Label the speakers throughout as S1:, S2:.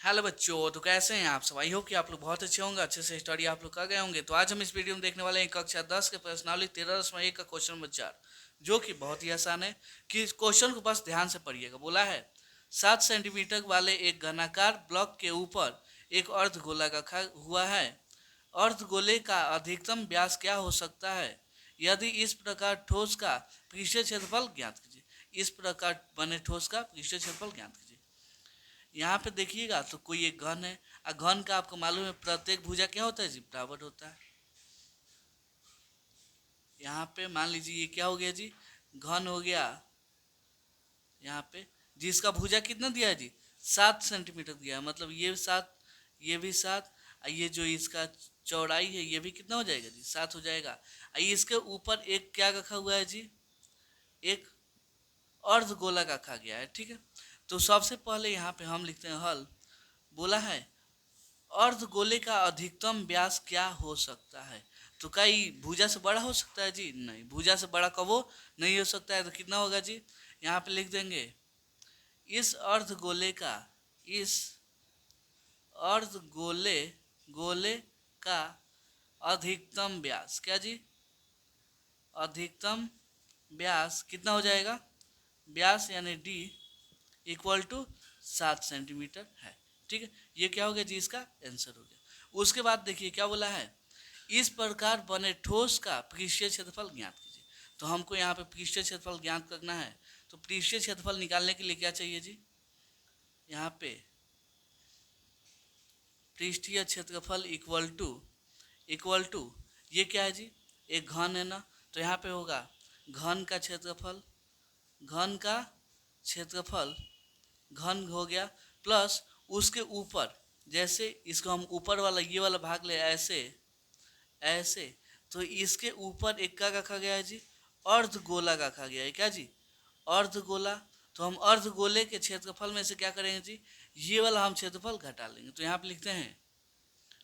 S1: Hello बच्चों, तो कैसे हैं आप सब। आई होप कि आप लोग बहुत अच्छे होंगे, अच्छे से स्टडी आप लोग कर गए होंगे। तो आज हम इस वीडियो में देखने वाले हैं कक्षा 10 के प्रश्नावली 13.1 का क्वेश्चन नंबर 4, जो कि बहुत ही आसान है। कि क्वेश्चन को बस ध्यान से पढ़िएगा। बोला है 7 सेंटीमीटर वाले एक घनाकार ब्लॉक के ऊपर एक अर्धगोला रखा हुआ है। अर्धगोले का अधिकतम व्यास क्या हो सकता है यदि इस प्रकार ठोस का पृष्ठीय क्षेत्रफल ज्ञात कीजिए। इस प्रकार बने ठोस का पृष्ठीय क्षेत्रफल ज्ञात कीजिए। यहाँ पे देखिएगा तो कोई एक घन है और घन का आपको मालूम है प्रत्येक भुजा क्या होता है जी, बराबर होता है। यहाँ पे मान लीजिए ये क्या हो गया जी, घन हो गया। यहाँ पे जिसका भुजा कितना दिया है जी, 7 सेंटीमीटर दिया है। मतलब ये 7, ये भी 7, और ये जो इसका चौड़ाई है ये भी कितना हो जाएगा जी, 7 हो जाएगा। और इसके ऊपर एक क्या रखा हुआ है जी, एक अर्धगोला रखा गया है। ठीक है, तो सबसे पहले यहाँ पे हम लिखते हैं हल। बोला है अर्धगोले का अधिकतम व्यास क्या हो सकता है। तो क्या ये भुजा से बड़ा हो सकता है जी, नहीं। भुजा से बड़ा कबो नहीं हो सकता है। तो कितना होगा जी, यहाँ पे लिख देंगे इस अर्धगोले का, इस अर्धगोले गोले का अधिकतम व्यास क्या जी, अधिकतम व्यास कितना हो जाएगा, व्यास यानी डी इक्वल टू 7 सेंटीमीटर है। ठीक है, ये क्या हो गया जी, इसका आंसर हो गया। उसके बाद देखिए क्या बोला है, इस प्रकार बने ठोस का पृष्ठीय क्षेत्रफल ज्ञात कीजिए। तो हमको यहाँ पे पृष्ठीय क्षेत्रफल ज्ञात करना है। तो पृष्ठीय क्षेत्रफल निकालने के लिए क्या चाहिए जी, यहाँ पे पृष्ठीय क्षेत्रफल इक्वल टू ये क्या है जी, एक घन है ना। तो यहाँ पे होगा घन का क्षेत्रफल, घन का क्षेत्रफल, घन हो गया, प्लस उसके ऊपर, जैसे इसको हम ऊपर वाला ये वाला भाग ले ऐसे ऐसे, तो इसके ऊपर एक का रखा गया है जी, अर्धगोला रखा गया है। क्या जी, अर्धगोला। तो हम अर्धगोले के क्षेत्रफल में से क्या करेंगे जी, ये वाला हम क्षेत्रफल घटा लेंगे। तो यहाँ पे लिखते हैं,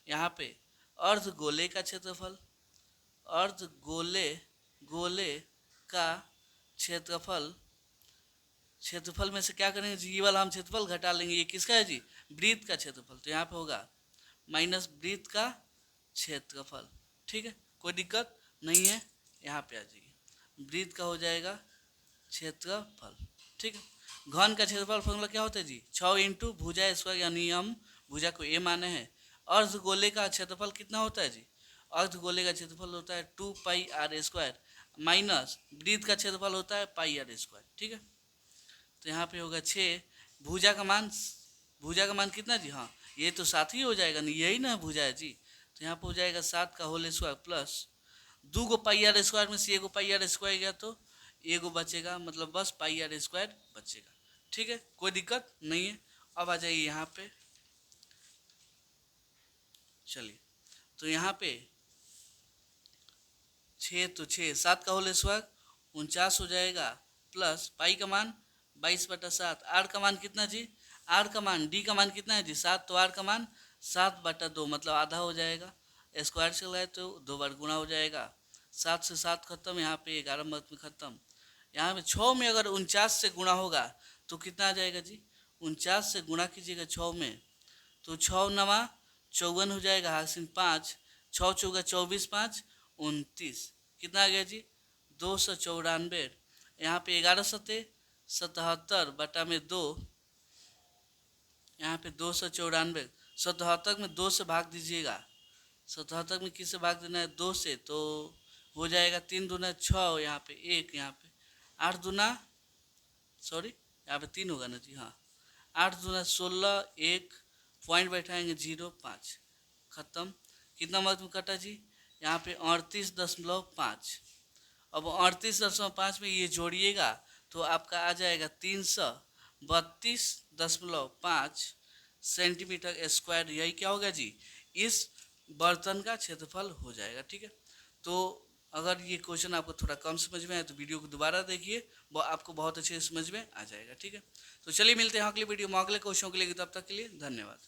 S1: यहाँ पे अर्धगोले का क्षेत्रफल, अर्धगोले गोले का क्षेत्रफल, क्षेत्रफल में से क्या करेंगे जी, ये वाला हम क्षेत्रफल घटा लेंगे। ये किसका है जी, वृत्त का क्षेत्रफल। तो यहाँ पे होगा माइनस वृत्त का क्षेत्रफल। ठीक है, कोई दिक्कत नहीं है। यहाँ पे आ जाइए, वृत्त का हो जाएगा क्षेत्रफल। ठीक है, घन का क्षेत्रफल फॉर्मूला क्या होता है जी, 6 इंटू भुजा स्क्वायर, यानी हम भुजा को ए माने हैं। अर्धगोले का क्षेत्रफल कितना होता है जी, अर्धगोले का क्षेत्रफल होता है 2 पाई आर स्क्वायर, माइनस वृत्त का क्षेत्रफल होता है पाई आर स्क्वायर। ठीक है, तो यहाँ पे होगा 6, भुजा का मान, भुजा का मान कितना जी, हाँ ये तो 7 ही हो जाएगा नहीं, यही ना भुजा है जी। तो यहाँ पे हो जाएगा 7 का होल स्क्वायर प्लस 2 को पाई आर स्क्वायर में से एगो पाई आर स्क्वायर गया तो एगो बचेगा, मतलब बस पाई आर स्क्वायर बचेगा। ठीक है, कोई दिक्कत नहीं है। अब आ जाइए यहाँ पे, चलिए तो यहाँ पे 6, तो 6, 7 का होल स्क्वायर 49 हो जाएगा, प्लस पाई का मान 22/7, आर का मान कितना जी, आर का मान, डी का मान कितना है जी 7, तो आर का मान 7/2, मतलब आधा हो जाएगा। स्क्वायर से लगाए तो 2 बार गुणा हो जाएगा। 7 से 7 खत्म, यहाँ पे 11 मत में खत्म। यहाँ पे 6 में अगर 49 से गुणा होगा तो कितना आ जाएगा जी, 49 से गुणा कीजिएगा 6 में, तो 6 नवा 54 हो जाएगा, हासिन 5, 6 चौका 24, 5 29, कितना आ गया जी 294। यहाँ पे 11 सत्ते 77 बटा में 2, यहाँ पे 294, 77 में 2 से भाग दीजिएगा। 77 में किससे भाग देना है, 2 से, तो हो जाएगा 3 दूना 6, यहाँ पे 1, यहाँ पे 8 दूना, सॉरी यहाँ पे 3 होगा ना जी, हाँ 8 दूना 16, 1 पॉइंट बैठाएंगे 0.5, खत्म। कितना मार्क्स में कटा जी, यहाँ पे 38.5। अब 38.5 में ये जोड़िएगा तो आपका आ जाएगा 332.5 सेंटीमीटर स्क्वायर। यही क्या होगा जी, इस बर्तन का क्षेत्रफल हो जाएगा। ठीक है, तो अगर ये क्वेश्चन आपको थोड़ा कम समझ में आए तो वीडियो को दोबारा देखिए, वो आपको बहुत अच्छे समझ में आ जाएगा। ठीक है, तो चलिए मिलते हैं अगले वीडियो में अगले क्वेश्चन के लिए। तब तक के लिए धन्यवाद।